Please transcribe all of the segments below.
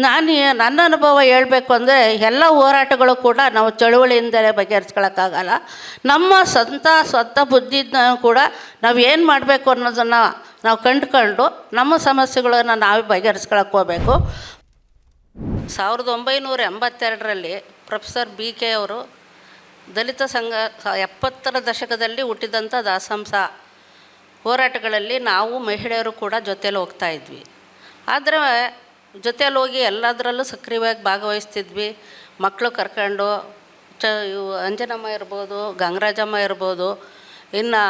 ನನ್ನ ಅನುಭವ ಹೇಳಬೇಕು ಅಂದರೆ ಎಲ್ಲ ಹೋರಾಟಗಳು ಕೂಡ ನಾವು ಚಳುವಳಿಯಿಂದಲೇ ಬಗೆಹರಿಸ್ಕೊಳ್ಳೋಕ್ಕಾಗಲ್ಲ. ನಮ್ಮ ಸ್ವಂತ ಬುದ್ಧಿನ ಕೂಡ ನಾವು ಏನು ಮಾಡಬೇಕು ಅನ್ನೋದನ್ನು ನಾವು ಕಂಡುಕೊಂಡು ನಮ್ಮ ಸಮಸ್ಯೆಗಳನ್ನು ನಾವೇ ಬಗೆಹರಿಸ್ಕೊಳ್ಳೋಕೆ ಹೋಗಬೇಕು. 1982ರಲ್ಲಿ ಪ್ರೊಫೆಸರ್ BK ಅವರು ದಲಿತ ಸಂಘ 70ರ ದಶಕದಲ್ಲಿ ಹುಟ್ಟಿದಂಥ ದಾಸಂಸ ಹೋರಾಟಗಳಲ್ಲಿ ನಾವು ಮಹಿಳೆಯರು ಕೂಡ ಜೊತೆಯಲ್ಲಿ ಹೋಗ್ತಾಯಿದ್ವಿ. ಆದರೆ ಜೊತೆಯಲ್ಲಿ ಹೋಗಿ ಎಲ್ಲದರಲ್ಲೂ ಸಕ್ರಿಯವಾಗಿ ಭಾಗವಹಿಸ್ತಿದ್ವಿ. ಮಕ್ಕಳು ಕರ್ಕೊಂಡು ಅಂಜನಮ್ಮ ಇರ್ಬೋದು, ಗಂಗರಾಜಮ್ಮ ಇರ್ಬೋದು, ಇನ್ನು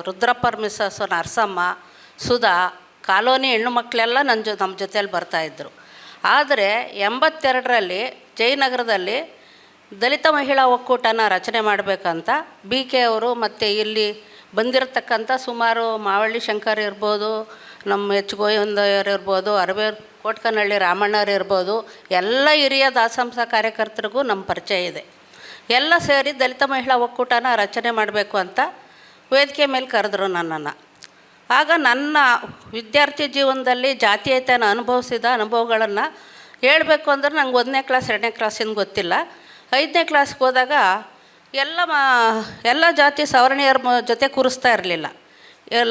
ರುದ್ರಪ್ಪರ ಮಿಸ್ಸಸ್ಸು ನರಸಮ್ಮ, ಸುಧಾ, ಕಾಲೋನಿ ಹೆಣ್ಣು ಮಕ್ಕಳೆಲ್ಲ ನಮ್ಮ ಜೊತೆಯಲ್ಲಿ ಬರ್ತಾಯಿದ್ರು. ಆದರೆ 82ರಲ್ಲಿ ಜಯನಗರದಲ್ಲಿ ದಲಿತ ಮಹಿಳಾ ಒಕ್ಕೂಟನ ರಚನೆ ಮಾಡಬೇಕಂತ BK ಅವರು ಮತ್ತು ಇಲ್ಲಿ ಬಂದಿರತಕ್ಕಂಥ ಸುಮಾರು ಮಾವಳ್ಳಿ ಶಂಕರ್ ಇರ್ಬೋದು, ನಮ್ಮ H. ಗೋವಿಂದಯ್ಯರು ಇರ್ಬೋದು, ಅರಬೇರ್ ಕೋಟ್ಕನಹಳ್ಳಿ ರಾಮಣ್ಣರು ಇರ್ಬೋದು, ಎಲ್ಲ ಹಿರಿಯ ದಾಸಂಸ ಕಾರ್ಯಕರ್ತರಿಗೂ ನಮ್ಮ ಪರಿಚಯ ಇದೆ. ಎಲ್ಲ ಸೇರಿ ದಲಿತ ಮಹಿಳಾ ಒಕ್ಕೂಟನ ರಚನೆ ಮಾಡಬೇಕು ಅಂತ ವೇದಿಕೆ ಮೇಲೆ ಕರೆದ್ರು ನನ್ನನ್ನು. ಆಗ ನನ್ನ ವಿದ್ಯಾರ್ಥಿ ಜೀವನದಲ್ಲಿ ಜಾತೀಯತೆಯನ್ನು ಅನುಭವಿಸಿದ ಅನುಭವಗಳನ್ನು ಹೇಳಬೇಕು ಅಂದರೆ ನಂಗೆ 1ನೇ ಕ್ಲಾಸ್ 2ನೇ ಕ್ಲಾಸಿಂದ ಗೊತ್ತಿಲ್ಲ. 5ನೇ ಕ್ಲಾಸ್ಗೆ ಹೋದಾಗ ಎಲ್ಲ ಜಾತಿ ಸವರ್ಣೀಯರ ಜೊತೆ ಕೂರಿಸ್ತಾ ಇರಲಿಲ್ಲ,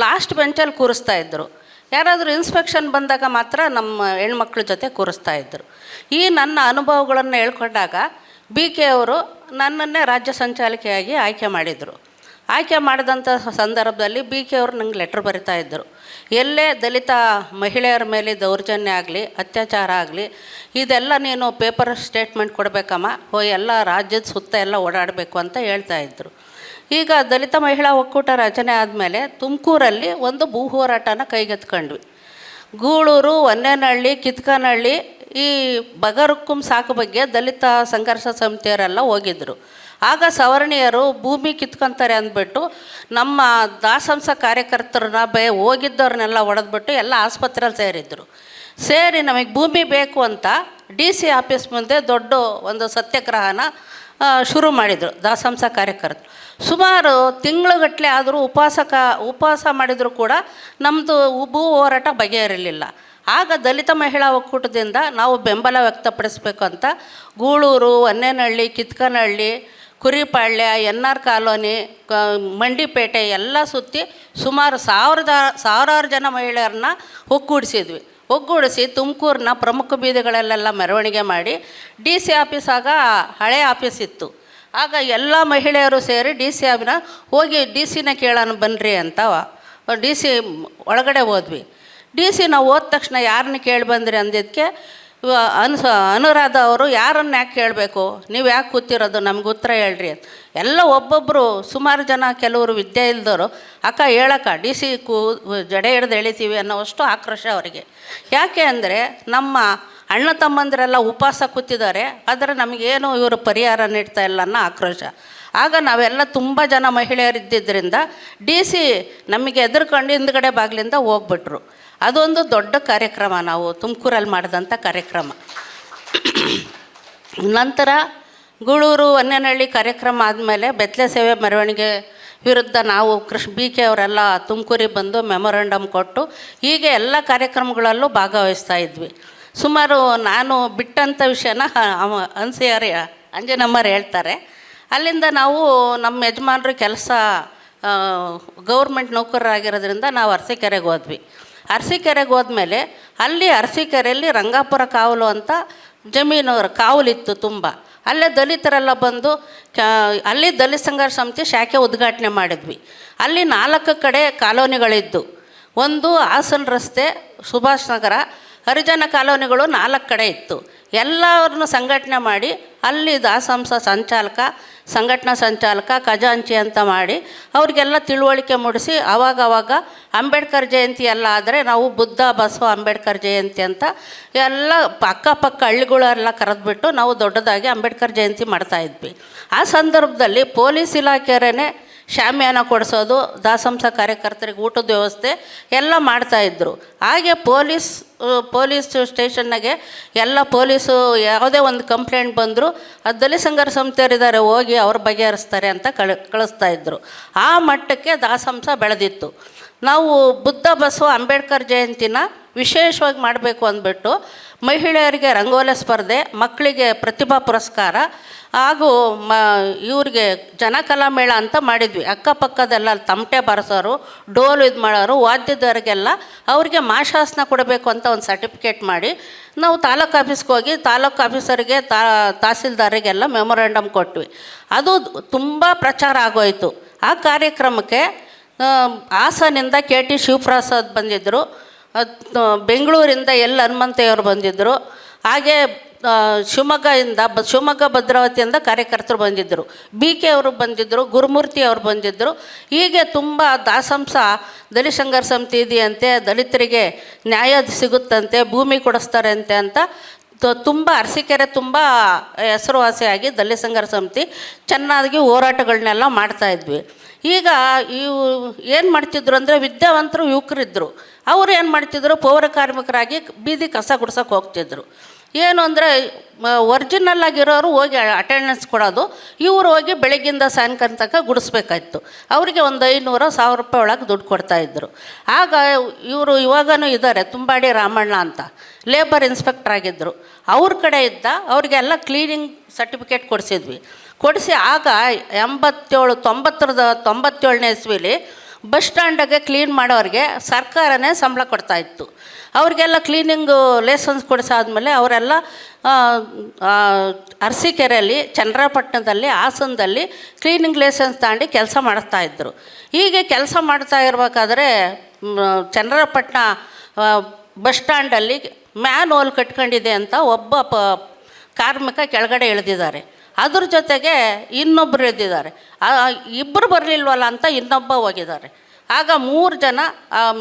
ಲಾಸ್ಟ್ ಬೆಂಚಲ್ಲಿ ಕೂರಿಸ್ತಾಯಿದ್ರು. ಯಾರಾದರೂ ಇನ್ಸ್ಪೆಕ್ಷನ್ ಬಂದಾಗ ಮಾತ್ರ ನಮ್ಮ ಹೆಣ್ಮಕ್ಳ ಜೊತೆ ಕೂರಿಸ್ತಾಯಿದ್ರು. ಈ ನನ್ನ ಅನುಭವಗಳನ್ನು ಹೇಳ್ಕೊಂಡಾಗ BK ಅವರು ನನ್ನನ್ನೇ ರಾಜ್ಯ ಸಂಚಾಲಕಿಯಾಗಿ ಆಯ್ಕೆ ಮಾಡಿದರು. ಆಯ್ಕೆ ಮಾಡಿದಂಥ ಸಂದರ್ಭದಲ್ಲಿ BK ಅವರು ನಂಗೆ ಲೆಟ್ರ್ ಬರಿತಾಯಿದ್ದರು. ಎಲ್ಲೇ ದಲಿತ ಮಹಿಳೆಯರ ಮೇಲೆ ದೌರ್ಜನ್ಯ ಆಗಲಿ, ಅತ್ಯಾಚಾರ ಆಗಲಿ, ಇದೆಲ್ಲ ನೀನು ಪೇಪರ್ ಸ್ಟೇಟ್ಮೆಂಟ್ ಕೊಡಬೇಕಮ್ಮ, ಎಲ್ಲ ರಾಜ್ಯದ ಸುತ್ತ ಎಲ್ಲ ಓಡಾಡಬೇಕು ಅಂತ ಹೇಳ್ತಾಯಿದ್ರು. ಈಗ ದಲಿತ ಮಹಿಳಾ ಒಕ್ಕೂಟ ರಚನೆ ಆದಮೇಲೆ ತುಮಕೂರಲ್ಲಿ ಒಂದು ಭೂ ಹೋರಾಟನ ಕೈಗೆತ್ಕೊಂಡ್ವಿ. ಗೂಳೂರು, ಹೊನ್ನೇನಹಳ್ಳಿ, ಕಿತ್ಕನಹಳ್ಳಿ, ಈ ಬಗರುಕ್ಕುಂ ಸಾಕು ಬಗ್ಗೆ ದಲಿತ ಸಂಘರ್ಷ ಸಮಿತಿಯರೆಲ್ಲ ಹೋಗಿದ್ದರು. ಆಗ ಸವರ್ಣೀಯರು ಭೂಮಿ ಕಿತ್ಕೊತಾರೆ ಅಂದ್ಬಿಟ್ಟು ನಮ್ಮ ದಾಸಂಸ ಕಾರ್ಯಕರ್ತರನ್ನ ಹೋಗಿದ್ದವ್ರನ್ನೆಲ್ಲ ಹೊಡೆದ್ಬಿಟ್ಟು ಎಲ್ಲ ಆಸ್ಪತ್ರೆಯಲ್ಲಿ ಸೇರಿದ್ರು. ಸೇರಿ ನಮಗೆ ಭೂಮಿ ಬೇಕು ಅಂತ DC ಆಫೀಸ್ ಮುಂದೆ ದೊಡ್ಡ ಒಂದು ಸತ್ಯಾಗ್ರಹನ ಶುರು ಮಾಡಿದರು ದಾಸಂಸ ಕಾರ್ಯಕರ್ತರು. ಸುಮಾರು ತಿಂಗಳುಗಟ್ಟಲೆ ಆದರೂ ಉಪವಾಸ ಮಾಡಿದರೂ ಕೂಡ ನಮ್ಮದು ಭೂ ಹೋರಾಟ ಬಗೆಹರಿಲಿಲ್ಲ. ಆಗ ದಲಿತ ಮಹಿಳಾ ಒಕ್ಕೂಟದಿಂದ ನಾವು ಬೆಂಬಲ ವ್ಯಕ್ತಪಡಿಸ್ಬೇಕು ಅಂತ ಗೂಳೂರು, ಹೊನ್ನೇನಹಳ್ಳಿ, ಕಿತ್ಕನಹಳ್ಳಿ, ಕುರಿಪಾಳ್ಯ, NR ಕಾಲೋನಿ, ಮಂಡಿಪೇಟೆ ಎಲ್ಲ ಸುತ್ತಿ ಸುಮಾರು ಸಾವಿರಾರು ಜನ ಮಹಿಳೆಯರನ್ನ ಒಗ್ಗೂಡಿಸಿ ತುಮಕೂರಿನ ಪ್ರಮುಖ ಬೀದಿಗಳಲ್ಲೆಲ್ಲ ಮೆರವಣಿಗೆ ಮಾಡಿ DC ಆಫೀಸ್ ಆಗ ಹಳೆ ಆಫೀಸ್ ಇತ್ತು. ಆಗ ಎಲ್ಲ ಮಹಿಳೆಯರು ಸೇರಿ DC ಹೋಗಿ DCನ ಕೇಳೋಣ ಬನ್ನಿರಿ ಅಂತ DC ಒಳಗಡೆ ಹೋದ್ವಿ. DC ನಾವು ಹೋದ ತಕ್ಷಣ ಯಾರನ್ನ ಕೇಳಿ ಬಂದ್ರಿ ಅಂದಿದ್ದಕ್ಕೆ ಅನುರಾಧ ಅವರು, ಯಾರನ್ನು ಯಾಕೆ ಕೇಳಬೇಕು, ನೀವು ಯಾಕೆ ಕೂತಿರೋದು, ನಮ್ಗೆ ಉತ್ತರ ಹೇಳ್ರಿ ಅಂತ. ಎಲ್ಲ ಒಬ್ಬೊಬ್ಬರು ಸುಮಾರು ಜನ, ಕೆಲವರು ವಿದ್ಯೆ ಇಲ್ದವರು, ಅಕ್ಕ ಹೇಳಕ್ಕ DC ಜಡೆ ಹಿಡ್ದು ಎಳಿತೀವಿ ಅನ್ನೋವಷ್ಟು ಆಕ್ರೋಶ ಅವರಿಗೆ. ಯಾಕೆ ಅಂದರೆ ನಮ್ಮ ಅಣ್ಣ ತಮ್ಮಂದಿರೆಲ್ಲ ಉಪವಾಸ ಕೂತಿದ್ದಾರೆ, ಆದರೆ ನಮಗೇನು ಇವರು ಪರಿಹಾರ ನೀಡ್ತಾ ಇಲ್ಲ ಅನ್ನೋ ಆಕ್ರೋಶ. ಆಗ ನಾವೆಲ್ಲ ತುಂಬ ಜನ ಮಹಿಳೆಯರಿದ್ದರಿಂದ DC ನಮಗೆ ಎದುರ್ಕೊಂಡು ಹಿಂದ್ಗಡೆ ಬಾಗಿಲಿಂದ ಹೋಗ್ಬಿಟ್ರು. ಅದೊಂದು ದೊಡ್ಡ ಕಾರ್ಯಕ್ರಮ, ನಾವು ತುಮಕೂರಲ್ಲಿ ಮಾಡಿದಂಥ ಕಾರ್ಯಕ್ರಮ. ನಂತರ ಗೂಳೂರು, ಹೊನ್ನೇನಹಳ್ಳಿ ಕಾರ್ಯಕ್ರಮ ಆದಮೇಲೆ ಬೆತ್ತಲೆ ಸೇವೆ ಮೆರವಣಿಗೆ ವಿರುದ್ಧ ನಾವು BK ಅವರೆಲ್ಲ ತುಮಕೂರಿಗೆ ಬಂದು ಮೆಮೊರಂಡಮ್ ಕೊಟ್ಟು ಹೀಗೆ ಎಲ್ಲ ಕಾರ್ಯಕ್ರಮಗಳಲ್ಲೂ ಭಾಗವಹಿಸ್ತಾ ಇದ್ವಿ. ಸುಮಾರು ನಾನು ಬಿಟ್ಟಂಥ ವಿಷಯನ ಅಂಜನಮ್ಮರು ಹೇಳ್ತಾರೆ. ಅಲ್ಲಿಂದ ನಾವು ನಮ್ಮ ಯಜಮಾನರು ಕೆಲಸ ಗೌರ್ಮೆಂಟ್ ನೌಕರರಾಗಿರೋದ್ರಿಂದ ನಾವು ಅರಸೀಕೆರೆಗೆ ಹೋದ್ವಿ. ಅರಸೀಕೆರೆಗೆ ಹೋದ್ಮೇಲೆ ಅಲ್ಲಿ ಅರಸೀಕೆರೆಯಲ್ಲಿ ರಂಗಾಪುರ ಕಾವಲು ಅಂತ ಜಮೀನು ಕಾವಲಿತ್ತು ತುಂಬ. ಅಲ್ಲೇ ದಲಿತರೆಲ್ಲ ಬಂದು ಅಲ್ಲಿ ದಲಿತ ಸಂಘರ್ಷ ಸಮಿತಿ ಶಾಖೆ ಉದ್ಘಾಟನೆ ಮಾಡಿದ್ವಿ. ಅಲ್ಲಿ 4 ಕಡೆ ಕಾಲೋನಿಗಳಿದ್ದು, ಒಂದು ಹಾಸನ ರಸ್ತೆ, ಸುಭಾಷ್ ನಗರ, ಹರಿಜನ ಕಾಲೋನಿಗಳು 4 ಕಡೆ ಇತ್ತು. ಎಲ್ಲರನ್ನು ಸಂಘಟನೆ ಮಾಡಿ ಅಲ್ಲಿ ದಾಸಂಸ ಸಂಘಟನಾ ಸಂಚಾಲಕ, ಖಜಾಂಚಿ ಅಂತ ಮಾಡಿ ಅವ್ರಿಗೆಲ್ಲ ತಿಳುವಳಿಕೆ ಮೂಡಿಸಿ ಆವಾಗ ಅಂಬೇಡ್ಕರ್ ಜಯಂತಿ ಎಲ್ಲ ಆದರೆ ನಾವು ಬುದ್ಧ, ಬಸವ, ಅಂಬೇಡ್ಕರ್ ಜಯಂತಿ ಅಂತ ಎಲ್ಲ ಅಕ್ಕಪಕ್ಕ ಹಳ್ಳಿಗಳೆಲ್ಲ ಕರೆದ್ಬಿಟ್ಟು ನಾವು ದೊಡ್ಡದಾಗಿ ಅಂಬೇಡ್ಕರ್ ಜಯಂತಿ ಮಾಡ್ತಾಯಿದ್ವಿ. ಆ ಸಂದರ್ಭದಲ್ಲಿ ಪೊಲೀಸ್ ಇಲಾಖೆಯವರೇ ಶಾಮಿಯಾನ ಕೊಡಿಸೋದು, ದಾಸಂಸ ಕಾರ್ಯಕರ್ತರಿಗೆ ಊಟದ ವ್ಯವಸ್ಥೆ ಎಲ್ಲ ಮಾಡ್ತಾಯಿದ್ರು. ಹಾಗೆ ಪೊಲೀಸ್ ಸ್ಟೇಷನ್ನಾಗೆ ಎಲ್ಲ ಪೊಲೀಸು ಯಾವುದೇ ಒಂದು ಕಂಪ್ಲೇಂಟ್ ಬಂದರೂ ದಲಿತ ಸಂಘರ್ಷ ಸಮಿತಿಯರಿದ್ದಾರೆ, ಹೋಗಿ ಅವ್ರು ಬಗೆಹರಿಸ್ತಾರೆ ಅಂತ ಕಳಿಸ್ತಾಯಿದ್ರು. ಆ ಮಟ್ಟಕ್ಕೆ ದಾಸಂಸ ಬೆಳೆದಿತ್ತು. ನಾವು ಬುದ್ಧ, ಬಸವ, ಅಂಬೇಡ್ಕರ್ ಜಯಂತಿನ ವಿಶೇಷವಾಗಿ ಮಾಡಬೇಕು ಅಂದ್ಬಿಟ್ಟು ಮಹಿಳೆಯರಿಗೆ ರಂಗೋಲಿ ಸ್ಪರ್ಧೆ, ಮಕ್ಕಳಿಗೆ ಪ್ರತಿಭಾ ಪುರಸ್ಕಾರ ಹಾಗೂ ಇವ್ರಿಗೆ ಜನಕಲಾ ಮೇಳ ಅಂತ ಮಾಡಿದ್ವಿ. ಅಕ್ಕಪಕ್ಕದೆಲ್ಲ ತಮಟೆ ಬಾರಿಸೋರು, ಡೋಲು ಇದು ಮಾಡೋರು, ವಾದ್ಯದವರಿಗೆಲ್ಲ ಅವ್ರಿಗೆ ಮಾಶಾಸನ ಕೊಡಬೇಕು ಅಂತ ಒಂದು ಸರ್ಟಿಫಿಕೇಟ್ ಮಾಡಿ ನಾವು ತಾಲೂಕು ಆಫೀಸ್ಗೆ ಹೋಗಿ ತಾಲೂಕು ಆಫೀಸರಿಗೆ ತಹಸೀಲ್ದಾರಿಗೆಲ್ಲ ಮೆಮೊರಂಡಮ್ ಕೊಟ್ವಿ. ಅದು ತುಂಬ ಪ್ರಚಾರ ಆಗೋಯಿತು. ಆ ಕಾರ್ಯಕ್ರಮಕ್ಕೆ ಹಾಸನಿಂದ KT ಶಿವಪ್ರಸಾದ್ ಬಂದಿದ್ದರು, ಬೆಂಗಳೂರಿಂದ ಎಲ್ ಹನುಮಂತಯ್ಯವರು ಬಂದಿದ್ದರು, ಹಾಗೆ ಶಿವಮೊಗ್ಗ ಭದ್ರಾವತಿಯಿಂದ ಕಾರ್ಯಕರ್ತರು ಬಂದಿದ್ದರು, BK ಅವರು ಬಂದಿದ್ದರು, ಗುರುಮೂರ್ತಿ ಅವರು ಬಂದಿದ್ದರು. ಹೀಗೆ ತುಂಬ ದಾಸಂಸ ದಲಿತ ಸಂಘರ್ಷ ಸಮಿತಿ ಇದೆಯಂತೆ, ದಲಿತರಿಗೆ ನ್ಯಾಯ ಸಿಗುತ್ತಂತೆ, ಭೂಮಿ ಕೊಡಿಸ್ತಾರೆ ಅಂತ ತುಂಬ ಅರಸೀಕೆರೆ ತುಂಬ ಹೆಸರುವಾಸಿಯಾಗಿ ದಲಿತ ಸಂಘರ್ಷ ಸಮಿತಿ ಚೆನ್ನಾಗಿ ಹೋರಾಟಗಳನ್ನೆಲ್ಲ ಮಾಡ್ತಾಯಿದ್ವಿ. ಈಗ ಇವು ಏನು ಮಾಡ್ತಿದ್ರು ಅಂದರೆ ವಿದ್ಯಾವಂತರು ಯುವಕರಿದ್ದರು, ಅವರು ಏನು ಮಾಡ್ತಿದ್ರು, ಪೌರ ಕಾರ್ಮಿಕರಾಗಿ ಬೀದಿ ಕಸ ಗುಡ್ಸೋಕೆ ಹೋಗ್ತಿದ್ರು. ಏನು ಅಂದರೆ ಒರಿಜಿನಲ್ ಆಗಿರೋರು ಹೋಗಿ ಅಟೆಂಡೆನ್ಸ್ ಕೊಡೋದು, ಇವರು ಹೋಗಿ ಬೆಳಗ್ಗಿಂದ ಸಾಯಂಕಾಲ ತನಕ ಗುಡಿಸ್ಬೇಕಾಯ್ತು. ಅವರಿಗೆ ಒಂದು 500-1000 ರೂಪಾಯಿ ಒಳಗೆ ದುಡ್ಡು ಕೊಡ್ತಾಯಿದ್ರು. ಆಗ ಇವರು ಇವಾಗನೂ ಇದ್ದಾರೆ, ತುಂಬಾಡಿ ರಾಮಣ್ಣ ಅಂತ, ಲೇಬರ್ ಇನ್ಸ್ಪೆಕ್ಟರ್ ಆಗಿದ್ದರು. ಅವ್ರ ಕಡೆ ಇದ್ದ ಅವರಿಗೆಲ್ಲ ಕ್ಲೀನಿಂಗ್ ಸರ್ಟಿಫಿಕೇಟ್ ಕೊಡಿಸಿ ಆಗ 97-ನೇ ಇಸ್ವಿಲಿ ಬಸ್ ಸ್ಟ್ಯಾಂಡಾಗೆ ಕ್ಲೀನ್ ಮಾಡೋರಿಗೆ ಸರ್ಕಾರನೇ ಸಂಬಳ ಕೊಡ್ತಾಯಿತ್ತು. ಅವ್ರಿಗೆಲ್ಲ ಕ್ಲೀನಿಂಗು ಲೈಸೆನ್ಸ್ ಕೊಡಿಸಾದ್ಮೇಲೆ ಅವರೆಲ್ಲ ಅರಸೀಕೆರೆಯಲ್ಲಿ, ಚನ್ನರಾಯಪಟ್ಟಣದಲ್ಲಿ, ಹಾಸನದಲ್ಲಿ ಕ್ಲೀನಿಂಗ್ ಲೈಸೆನ್ಸ್ ತಗೊಂಡು ಕೆಲಸ ಮಾಡಿಸ್ತಾಯಿದ್ರು. ಹೀಗೆ ಕೆಲಸ ಮಾಡ್ತಾ ಇರಬೇಕಾದ್ರೆ ಚನ್ನರಾಯಪಟ್ಟಣ ಬಸ್ ಸ್ಟ್ಯಾಂಡಲ್ಲಿ ಮ್ಯಾನ್ ಹೋಲ್ ಕಟ್ಕೊಂಡಿದೆ ಅಂತ ಒಬ್ಬ ಕಾರ್ಮಿಕ ಕೆಳಗಡೆ ಇಳಿದಿದ್ದಾರೆ. ಅದ್ರ ಜೊತೆಗೆ ಇನ್ನೊಬ್ಬರು ಇಳಿದಿದ್ದಾರೆ. ಇಬ್ಬರು ಬರಲಿಲ್ವಲ್ಲ ಅಂತ ಇನ್ನೊಬ್ಬ ಹೋಗಿದ್ದಾರೆ. ಆಗ 3 ಜನ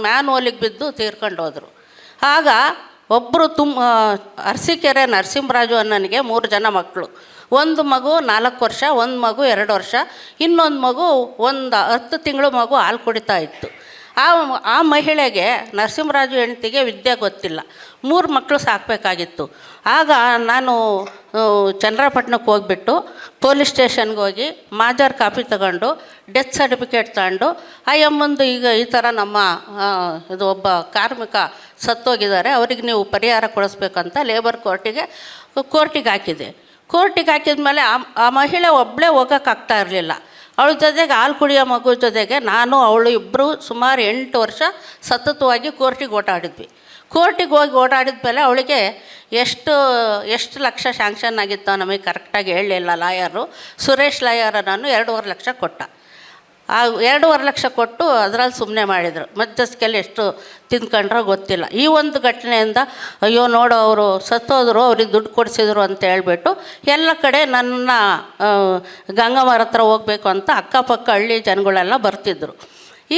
ಮ್ಯಾನ್ ಹೋಲಿಗೆ ಬಿದ್ದು ತೀರ್ಕೊಂಡು ಹೋದರು. ಆಗ ಒಬ್ಬರು ಅರಸೀಕೆರೆ ನರಸಿಂಹರಾಜು ಅನ್ನನಿಗೆ 3 ಜನ ಮಕ್ಕಳು, ಒಂದು ಮಗು 4 ವರ್ಷ, ಒಂದು ಮಗು 2 ವರ್ಷ, ಇನ್ನೊಂದು ಮಗು 10 ತಿಂಗಳು ಮಗು ಹಾಲು ಕುಡಿತಾ ಇತ್ತು. ಆ ಮಹಿಳೆಗೆ, ನರಸಿಂಹರಾಜು ಹೆಂಡತಿಗೆ ವಿದ್ಯೆ ಗೊತ್ತಿಲ್ಲ, 3 ಮಕ್ಕಳು ಸಾಕಬೇಕಾಗಿತ್ತು. ಆಗ ನಾನು ಚನ್ನರಾಯಪಟ್ಟಣಕ್ಕೆ ಹೋಗ್ಬಿಟ್ಟು ಪೊಲೀಸ್ ಸ್ಟೇಷನ್ಗೆ ಹೋಗಿ ಮಾಜರ್ ಕಾಪಿ ತಗೊಂಡು ಡೆತ್ ಸರ್ಟಿಫಿಕೇಟ್ ತಗೊಂಡು ಆ ಅಮ್ಮಂದು ಈಗ ಈ ಥರ ನಮ್ಮ ಇದು ಒಬ್ಬ ಕಾರ್ಮಿಕ ಸತ್ತೋಗಿದ್ದಾರೆ, ಅವ್ರಿಗೆ ನೀವು ಪರಿಹಾರ ಕೊಡಿಸ್ಬೇಕಂತ ಲೇಬರ್ ಕೋರ್ಟಿಗೆ ಹಾಕಿದೆ. ಕೋರ್ಟಿಗೆ ಹಾಕಿದ್ಮೇಲೆ ಆ ಮಹಿಳೆ ಒಬ್ಬಳೇ ಹೋಗೋಕ್ಕಾಗ್ತಾ ಇರಲಿಲ್ಲ. ಅವಳ ಜೊತೆಗೆ ಹಾಲು ಕುಡಿಯೋ ಮಗು ಜೊತೆಗೆ ನಾನು ಅವಳು ಇಬ್ಬರು ಸುಮಾರು 8 ವರ್ಷ ಸತತವಾಗಿ ಕೋರ್ಟಿಗೆ ಓಡಾಡಿದ್ವಿ. ಕೋರ್ಟಿಗೆ ಹೋಗಿ ಓಡಾಡಿದ ಮೇಲೆ ಅವಳಿಗೆ ಎಷ್ಟು ಲಕ್ಷ ಶಾಂಕ್ಷನ್ ಆಗಿತ್ತು ನಮಗೆ ಕರೆಕ್ಟಾಗಿ ಹೇಳಲಿಲ್ಲ ಲಾಯರು. ಸುರೇಶ್ ಲಾಯರ್ ನಾನು 2.5 ಲಕ್ಷ ಕೊಟ್ಟ. ಆ 2.5 ಲಕ್ಷ ಕೊಟ್ಟು ಅದರಲ್ಲಿ ಸುಮ್ಮನೆ ಮಾಡಿದರು. ಮಧ್ಯಸ್ಥಿಕೆಯಲ್ಲಿ ಎಷ್ಟು ತಿಂದ್ಕೊಂಡ್ರೋ ಗೊತ್ತಿಲ್ಲ. ಈ ಒಂದು ಘಟನೆಯಿಂದ ಅಯ್ಯೋ ನೋಡು ಅವರು ಸತ್ತೋದ್ರು, ಅವ್ರಿಗೆ ದುಡ್ಡು ಕೊಡಿಸಿದ್ರು ಅಂತ ಹೇಳ್ಬಿಟ್ಟು ಎಲ್ಲ ಕಡೆ ನನ್ನ ಗಂಗಮ್ಮರ ಹತ್ರ ಹೋಗಬೇಕು ಅಂತ ಅಕ್ಕಪಕ್ಕ ಹಳ್ಳಿ ಜನಗಳೆಲ್ಲ ಬರ್ತಿದ್ರು.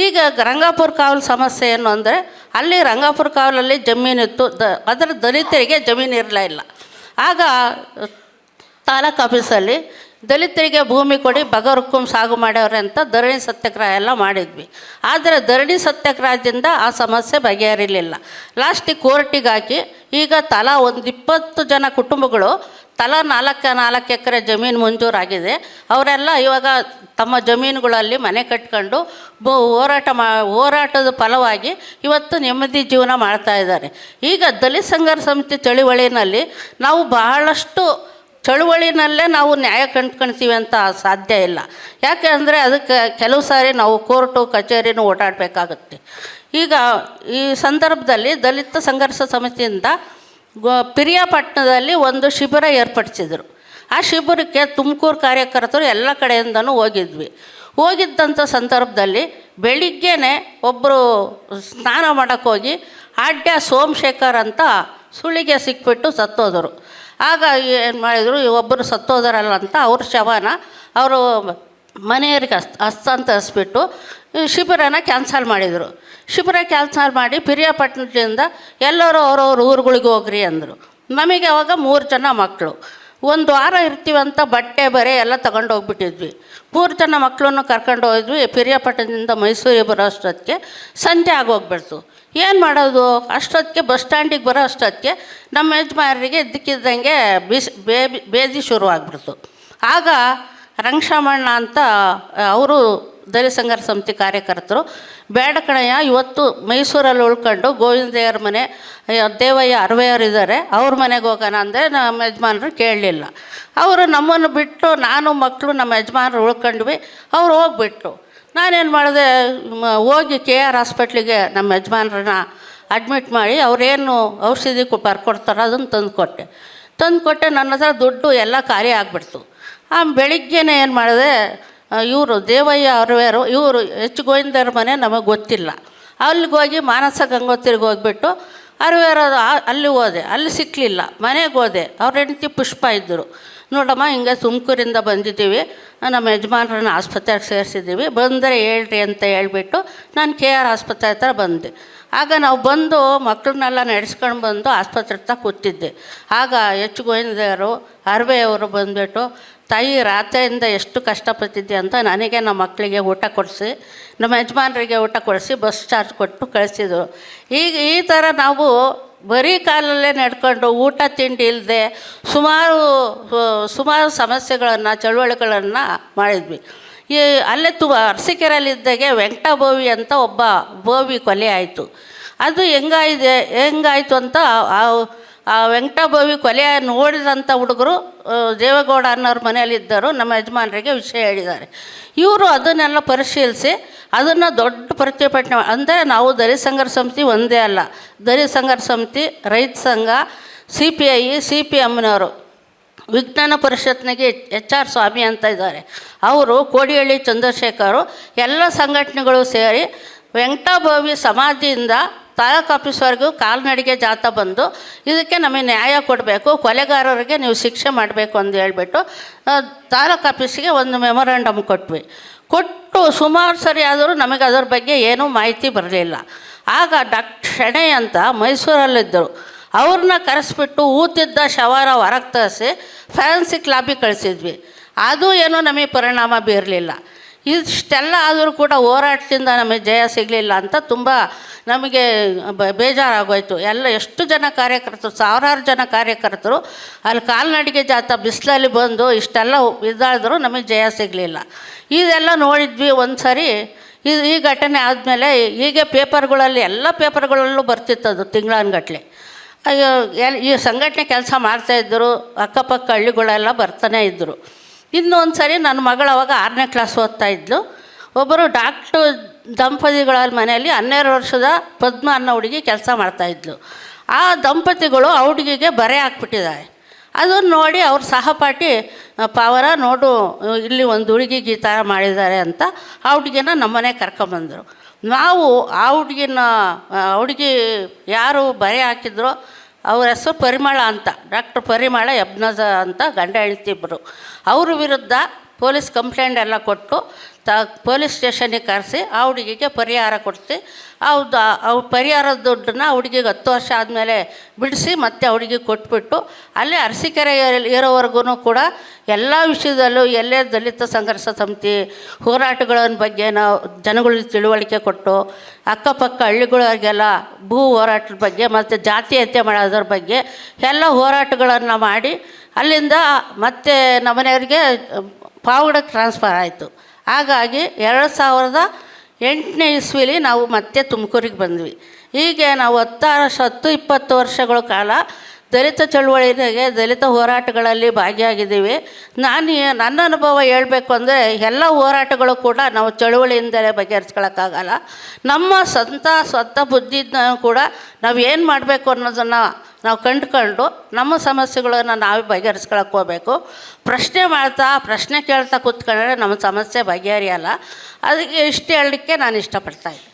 ಈಗ ರಂಗಾಪುರ ಕಾವಲು ಸಮಸ್ಯೆ ಏನು ಅಂದರೆ, ಅಲ್ಲಿ ರಂಗಾಪುರ ಕಾವಲಲ್ಲಿ ಜಮೀನಿತ್ತು, ಅದರ ದಲಿತರಿಗೆ ಜಮೀನು ಇರಲಿಲ್ಲ. ಆಗ ತಾಲೂಕು ಆಫೀಸಲ್ಲಿ ದಲಿತರಿಗೆ ಭೂಮಿ ಕೊಡಿ ಬಗರುಕ್ಕುಂ ಸಾಗು ಮಾಡ್ಯವ್ರೆ ಅಂತ ಧರಣಿ ಸತ್ಯಾಗ್ರಹ ಎಲ್ಲ ಮಾಡಿದ್ವಿ. ಆದರೆ ಧರಣಿ ಸತ್ಯಾಗ್ರಹದಿಂದ ಆ ಸಮಸ್ಯೆ ಬಗೆಹರಿಲಿಲ್ಲ. ಲಾಸ್ಟಿಗೆ ಕೋರ್ಟಿಗೆ ಹಾಕಿ ಈಗ ತಲಾ ಒಂದು 20 ಜನ ಕುಟುಂಬಗಳು ತಲಾ 4 ಎಕರೆ ಜಮೀನು ಮಂಜೂರಾಗಿದೆ. ಅವರೆಲ್ಲ ಇವಾಗ ತಮ್ಮ ಜಮೀನುಗಳಲ್ಲಿ ಮನೆ ಕಟ್ಕೊಂಡು ಹೋರಾಟದ ಫಲವಾಗಿ ಇವತ್ತು ನೆಮ್ಮದಿ ಜೀವನ ಮಾಡ್ತಾಯಿದ್ದಾರೆ. ಈಗ ದಲಿತ ಸಂಘರ್ಷ ಸಮಿತಿ ಚಳುವಳಿನಲ್ಲಿ ನಾವು ಬಹಳಷ್ಟು ಚಳುವಳಿನಲ್ಲೇ ನಾವು ನ್ಯಾಯ ಕಂಡ್ಕೊಳ್ತೀವಿ ಅಂತ ಸಾಧ್ಯ ಇಲ್ಲ. ಯಾಕೆ ಅಂದರೆ ಅದಕ್ಕೆ ಕೆಲವು ಸಾರಿ ನಾವು ಕೋರ್ಟು ಕಚೇರಿನೂ ಓಡಾಡಬೇಕಾಗುತ್ತೆ. ಈಗ ಈ ಸಂದರ್ಭದಲ್ಲಿ ದಲಿತ ಸಂಘರ್ಷ ಸಮಿತಿಯಿಂದ ಪಿರಿಯಾಪಟ್ಟಣದಲ್ಲಿ ಒಂದು ಶಿಬಿರ ಏರ್ಪಡಿಸಿದರು. ಆ ಶಿಬಿರಕ್ಕೆ ತುಮಕೂರು ಕಾರ್ಯಕರ್ತರು ಎಲ್ಲ ಕಡೆಯಿಂದನೂ ಹೋಗಿದ್ದಂಥ ಸಂದರ್ಭದಲ್ಲಿ ಬೆಳಿಗ್ಗೆನೇ ಒಬ್ಬರು ಸ್ನಾನ ಮಾಡೋಕ್ಕೋಗಿ ಆಡ್ಯ ಸೋಮಶೇಖರ್ ಅಂತ ಸುಳಿಗೆ ಸಿಕ್ಬಿಟ್ಟು ಸತ್ತೋದರು. ಆಗ ಏನು ಮಾಡಿದರು, ಒಬ್ಬರು ಸತ್ತೋದರಲ್ಲ ಅಂತ ಅವ್ರ ಶವನ ಅವರು ಮನೆಯವರಿಗೆ ಹಸ್ತಾಂತರಿಸ್ಬಿಟ್ಟು ಶಿಬಿರನ ಕ್ಯಾನ್ಸಲ್ ಮಾಡಿದರು. ಶಿಬಿರ ಕ್ಯಾನ್ಸಲ್ ಮಾಡಿ ಪಿರಿಯಾಪಟ್ಟಣದಿಂದ ಎಲ್ಲರೂ ಅವ್ರವ್ರ ಊರುಗಳಿಗೆ ಹೋಗ್ರಿ ಅಂದರು. ನಮಗೆ ಅವಾಗ 3 ಜನ ಮಕ್ಕಳು, 1 ವಾರ ಇರ್ತೀವಂತ ಬಟ್ಟೆ ಬರೆ ಎಲ್ಲ ತಗೊಂಡು ಹೋಗ್ಬಿಟ್ಟಿದ್ವಿ. 3 ಜನ ಮಕ್ಕಳನ್ನು ಕರ್ಕೊಂಡು ಹೋದ್ವಿ. ಪಿರಿಯಾಪಟ್ಟಣದಿಂದ ಮೈಸೂರಿಗೆ ಬರೋ ಅಷ್ಟೊತ್ತಿಗೆ ಸಂಜೆ ಆಗೋಗ್ಬಿಡ್ತು. ಏನು ಮಾಡೋದು, ಅಷ್ಟೊತ್ತಿಗೆ ಬಸ್ ಸ್ಟ್ಯಾಂಡಿಗೆ ಬರೋ ಅಷ್ಟೊತ್ತಿಗೆ ನಮ್ಮ ಯಜಮಾನರಿಗೆ ಇದ್ದಕ್ಕಿದ್ದಂಗೆ ಬೇದಿ ಶುರುವಾಗ್ಬಿಡ್ತು. ಆಗ ರಂಗಶಾಮಣ್ಣ ಅಂತ ಅವರು ದಲಿತ ಸಂಘರ್ಷ ಸಮಿತಿ ಕಾರ್ಯಕರ್ತರು, ಬೇಡ ಕಣಯ್ಯ ಇವತ್ತು ಮೈಸೂರಲ್ಲಿ ಉಳ್ಕೊಂಡು ಗೋವಿಂದಯ್ಯರ ಮನೆ ದೇವಯ್ಯ ಅರವೆಯವರು ಇದ್ದಾರೆ, ಅವ್ರ ಮನೆಗೆ ಹೋಗೋಣ ಅಂದರೆ ನಮ್ಮ ಯಜಮಾನರು ಕೇಳಲಿಲ್ಲ. ಅವರು ನಮ್ಮನ್ನು ಬಿಟ್ಟು ನಾನು ಮಕ್ಕಳು ನಮ್ಮ ಯಜಮಾನರು ಉಳ್ಕೊಂಡ್ವಿ. ಅವ್ರು ಹೋಗ್ಬಿಟ್ರು. ನಾನೇನು ಮಾಡಿದೆ, ಹೋಗಿ KR ಹಾಸ್ಪಿಟ್ಲಿಗೆ ನಮ್ಮ ಯಜಮಾನ್ರನ್ನ ಅಡ್ಮಿಟ್ ಮಾಡಿ ಅವರೇನು ಔಷಧಿ ಬರ್ಕೊಡ್ತಾರೋ ಅದನ್ನು ತಂದುಕೊಟ್ಟೆ. ನನ್ನ ಹತ್ರ ದುಡ್ಡು ಎಲ್ಲ ಖಾಲಿ ಆಗಿಬಿಡ್ತು. ಬೆಳಿಗ್ಗೆನೇ ಏನು ಮಾಡಿದೆ, ಇವರು ದೇವಯ್ಯ ಅರವೆಯವರು ಇವರು H. ಗೋವಿಂದರ ಮನೆ ನಮಗೆ ಗೊತ್ತಿಲ್ಲ. ಅಲ್ಲಿಗೆ ಹೋಗಿ ಮಾನಸ ಗಂಗೋತ್ರಿಗೆ ಹೋಗಿಬಿಟ್ಟು ಅರವೆಯವರು ಅಲ್ಲಿ ಹೋದೆ, ಅಲ್ಲಿ ಸಿಕ್ಕಲಿಲ್ಲ. ಮನೆಗೆ ಹೋದೆ, ಅವ್ರ ಹೆಂಡತಿ ಪುಷ್ಪ ಇದ್ದರು. ನೋಡಮ್ಮ ಹಿಂಗೆ ತುಮಕೂರಿಂದ ಬಂದಿದ್ದೀವಿ, ನಮ್ಮ ಯಜಮಾನ್ರನ್ನ ಆಸ್ಪತ್ರೆಗೆ ಸೇರಿಸಿದ್ದೀವಿ, ಬಂದರೆ ಹೇಳ್ರಿ ಅಂತ ಹೇಳ್ಬಿಟ್ಟು ನಾನು KR ಆಸ್ಪತ್ರೆ ಹತ್ರ ಬಂದೆ. ಆಗ ನಾವು ಬಂದು ಮಕ್ಕಳನ್ನೆಲ್ಲ ನಡೆಸ್ಕೊಂಡು ಬಂದು ಆಸ್ಪತ್ರೆ ಹತ್ರ ಕೂತಿದ್ದೆ. ಆಗ H. ಗೋವಿಂದಯ್ಯರು ಅರವೆಯವರು ಬಂದುಬಿಟ್ಟು, ತಾಯಿ ರಾತ್ರಿಯಿಂದ ಎಷ್ಟು ಕಷ್ಟಪಟ್ಟಿದ್ದೆ ಅಂತ ನನಗೆ ನಮ್ಮ ಮಕ್ಕಳಿಗೆ ಊಟ ಕೊಡಿಸಿ, ನಮ್ಮ ಯಜಮಾನರಿಗೆ ಊಟ ಕೊಡಿಸಿ ಬಸ್ ಚಾರ್ಜ್ ಕೊಟ್ಟು ಕಳಿಸಿದ್ರು. ಈಗ ಈ ಥರ ನಾವು ಬರೀ ಕಾಲಲ್ಲೇ ನಡ್ಕೊಂಡು ಊಟ ತಿಂಡಿ ಇಲ್ಲದೆ ಸುಮಾರು ಸಮಸ್ಯೆಗಳನ್ನು ಚಳುವಳಿಗಳನ್ನು ಮಾಡಿದ್ವಿ. ಅಲ್ಲೇ ಅರಸೀಕೆರೆಯಲ್ಲಿದ್ದಾಗೆ ವೆಂಕಟಬೋವಿ ಅಂತ ಒಬ್ಬ ಬೋವಿ ಕೊಲೆ ಆಯಿತು. ಅದು ಹೆಂಗಾಯಿತು ಅಂತ ಆ ವೆಂಕಟಬೋವಿ ಕೊಲೆ ನೋಡಿದಂಥ ಹುಡುಗರು ದೇವೇಗೌಡ ಅನ್ನೋರ ಮನೆಯಲ್ಲಿದ್ದರು, ನಮ್ಮ ಯಜಮಾನರಿಗೆ ವಿಷಯ ಹೇಳಿದ್ದಾರೆ. ಇವರು ಅದನ್ನೆಲ್ಲ ಪರಿಶೀಲಿಸಿ ಅದನ್ನು ದೊಡ್ಡ ಪ್ರತಿಭಟನೆ ಅಂದರೆ ನಾವು ದಲಿತ ಸಂಘರ್ಷ ಸಮಿತಿ ಒಂದೇ ಅಲ್ಲ, ದಲಿತ ಸಂಘರ್ಷ ಸಮಿತಿ, ರೈತ ಸಂಘ, CPI, CPMನವರು, ವಿಜ್ಞಾನ ಪರಿಷತ್ನಾಗೆ HR ಸ್ವಾಮಿ ಅಂತ ಇದ್ದಾರೆ, ಅವರು ಕೋಡಿಹಳ್ಳಿ ಚಂದ್ರಶೇಖರು, ಎಲ್ಲ ಸಂಘಟನೆಗಳು ಸೇರಿ ವೆಂಕಟಬೋವಿ ಸಮಾಧಿಯಿಂದ ತಾಲೂಕು ಆಫೀಸ್ವರೆಗೂ ಕಾಲ್ನಡಿಗೆ ಜಾಥಾ ಬಂದು ಇದಕ್ಕೆ ನಮಗೆ ನ್ಯಾಯ ಕೊಡಬೇಕು, ಕೊಲೆಗಾರರಿಗೆ ನೀವು ಶಿಕ್ಷೆ ಮಾಡಬೇಕು ಅಂತ ಹೇಳ್ಬಿಟ್ಟು ತಾಲೂಕು ಆಫೀಸಿಗೆ ಒಂದು ಮೆಮೊರಾಂಡಮ್ ಕೊಟ್ಟು ಸುಮಾರು ಸರಿ ಆದರೂ ನಮಗೆ ಅದರ ಬಗ್ಗೆ ಏನೂ ಮಾಹಿತಿ ಬರಲಿಲ್ಲ. ಆಗ ಡಾಕ್ಟರ್ ಶೆಣೈ ಅಂತ ಮೈಸೂರಲ್ಲಿದ್ದರು, ಅವ್ರನ್ನ ಕರೆಸ್ಬಿಟ್ಟು ಊತಿದ್ದ ಶವರ ಹೊರಗೆ ತರಿಸಿ ಫಾರೆನ್ಸಿಕ್ ಲ್ಯಾಬಿಗೆ ಕಳಿಸಿದ್ವಿ. ಅದು ಏನೂ ನಮಗೆ ಪರಿಣಾಮ ಬೀರಲಿಲ್ಲ. ಇಷ್ಟೆಲ್ಲ ಆದರೂ ಕೂಡ ಹೋರಾಟದಿಂದ ನಮಗೆ ಜಯ ಸಿಗಲಿಲ್ಲ ಅಂತ ತುಂಬ ನಮಗೆ ಬೇಜಾರಾಗೋಯಿತು. ಎಷ್ಟು ಜನ ಕಾರ್ಯಕರ್ತರು, ಸಾವಿರಾರು ಜನ ಕಾರ್ಯಕರ್ತರು ಅಲ್ಲಿ ಕಾಲ್ನಡಿಗೆ ಜಾಥಾ ಬಿಸಿಲಲ್ಲಿ ಬಂದು ಇಷ್ಟೆಲ್ಲ ಇದಾದರೂ ನಮಗೆ ಜಯ ಸಿಗಲಿಲ್ಲ. ಇದೆಲ್ಲ ನೋಡಿದ್ವಿ. ಒಂದು ಸರಿ ಈ ಘಟನೆ ಆದಮೇಲೆ ಹೀಗೆ ಪೇಪರ್ಗಳಲ್ಲಿ ಎಲ್ಲ ಪೇಪರ್ಗಳಲ್ಲೂ ಬರ್ತಿತ್ತದು ತಿಂಗಳಾನುಗಟ್ಲೆ. ಈ ಸಂಘಟನೆ ಕೆಲಸ ಮಾಡ್ತಾಯಿದ್ದರು, ಅಕ್ಕಪಕ್ಕ ಹಳ್ಳಿಗಳೆಲ್ಲ ಬರ್ತಾನೆ ಇದ್ದರು. ಇನ್ನೊಂದು ಸರಿ ನನ್ನ ಮಗಳು ಅವಾಗ 6ನೇ ಕ್ಲಾಸ್ ಓದ್ತಾಯಿದ್ಲು. ಒಬ್ಬರು ಡಾಕ್ಟ್ರು ದಂಪತಿಗಳ ಮನೆಯಲ್ಲಿ 12 ವರ್ಷದ ಪದ್ಮ ಅನ್ನೋ ಹುಡುಗಿ ಕೆಲಸ ಮಾಡ್ತಾಯಿದ್ಲು. ಆ ದಂಪತಿಗಳು ಆ ಹುಡುಗಿಗೆ ಬರೆ ಹಾಕ್ಬಿಟ್ಟಿದ್ದಾರೆ. ಅದನ್ನು ನೋಡಿ ಅವ್ರ ಸಹಪಾಠಿ ಪಾವರ ನೋಡು ಇಲ್ಲಿ ಒಂದು ಹುಡುಗಿಗೆ ಈ ಥರ ಮಾಡಿದ್ದಾರೆ ಅಂತ ಆ ಹುಡುಗಿನ ನಮ್ಮನೆ ಕರ್ಕೊಂಬಂದರು. ನಾವು ಆ ಹುಡುಗಿ ಯಾರು ಬರೆ ಹಾಕಿದ್ರೋ ಅವ್ರ ಹೆಸರು ಪರಿಮಳ ಅಂತ, ಡಾಕ್ಟರ್ ಪರಿಮಳ ಯಬ್ನಜ ಅಂತ, ಗಂಡ ಹೆಂಡತಿ ಇಬ್ಬರು. ಅವ್ರ ವಿರುದ್ಧ ಪೊಲೀಸ್ ಕಂಪ್ಲೇಂಟ್ ಎಲ್ಲ ಕೊಟ್ಟು ಪೊಲೀಸ್ ಸ್ಟೇಷನಿಗೆ ಕರೆಸಿ ಆ ಹುಡುಗಿಗೆ ಪರಿಹಾರ ಕೊಡಿಸಿ ಪರಿಹಾರದ ದುಡ್ಡನ್ನ ಹುಡುಗಿಗೆ 10 ವರ್ಷ ಆದಮೇಲೆ ಬಿಡಿಸಿ ಮತ್ತೆ ಹುಡುಗಿಗೆ ಕೊಟ್ಬಿಟ್ಟು ಅಲ್ಲೇ ಅರಸೀಕೆರೆ ಇರೋವರೆಗೂ ಕೂಡ ಎಲ್ಲ ವಿಷಯದಲ್ಲೂ ಎಲ್ಲೇ ದಲಿತ ಸಂಘರ್ಷ ಸಮಿತಿ ಹೋರಾಟಗಳ ಬಗ್ಗೆ ನಾವು ಜನಗಳಿಗೆ ತಿಳುವಳಿಕೆ ಕೊಟ್ಟು ಅಕ್ಕಪಕ್ಕ ಹಳ್ಳಿಗಳಿಗೆಲ್ಲ ಭೂ ಹೋರಾಟದ ಬಗ್ಗೆ ಮತ್ತು ಜಾತಿ ಹತ್ಯೆ ಮಾಡೋದ್ರ ಬಗ್ಗೆ ಎಲ್ಲ ಹೋರಾಟಗಳನ್ನು ಮಾಡಿ ಅಲ್ಲಿಂದ ಮತ್ತೆ ನಮ್ಮನೆಯವರಿಗೆ ಪಾವಗಡಕ್ಕೆ ಟ್ರಾನ್ಸ್ಫರ್ ಆಯಿತು. ಹಾಗಾಗಿ 2008ನೇ ಇಸ್ವಿಲಿ ನಾವು ಮತ್ತೆ ತುಮಕೂರಿಗೆ ಬಂದ್ವಿ. ಹೀಗೆ ನಾವು 10-20 ವರ್ಷಗಳ ಕಾಲ ದಲಿತ ಚಳುವಳಿಗೆ ದಲಿತ ಹೋರಾಟಗಳಲ್ಲಿ ಭಾಗಿಯಾಗಿದ್ದೀವಿ. ನನ್ನ ಅನುಭವ ಹೇಳಬೇಕು ಅಂದರೆ ಎಲ್ಲ ಹೋರಾಟಗಳು ಕೂಡ ನಾವು ಚಳುವಳಿಯಿಂದಲೇ ಬಗೆಹರಿಸ್ಕೊಳ್ಳೋಕ್ಕಾಗಲ್ಲ. ನಮ್ಮ ಸ್ವಂತ ಬುದ್ಧಿನ ಕೂಡ ನಾವು ಏನು ಮಾಡಬೇಕು ಅನ್ನೋದನ್ನು ನಾವು ಕಂಡುಕೊಂಡು ನಮ್ಮ ಸಮಸ್ಯೆಗಳನ್ನು ನಾವೇ ಬಗೆಹರಿಸ್ಕೊಳಕ್ಕೆ ಹೋಗಬೇಕು. ಪ್ರಶ್ನೆ ಕೇಳ್ತಾ ಕೂತ್ಕೊಂಡ್ರೆ ನಮ್ಮ ಸಮಸ್ಯೆ ಬಗೆಹರಿಯಲ್ಲ. ಅದಕ್ಕೆ ಇಷ್ಟು ಹೇಳಲಿಕ್ಕೆ ನಾನು ಇಷ್ಟಪಡ್ತಾಯಿದ್ದೆ.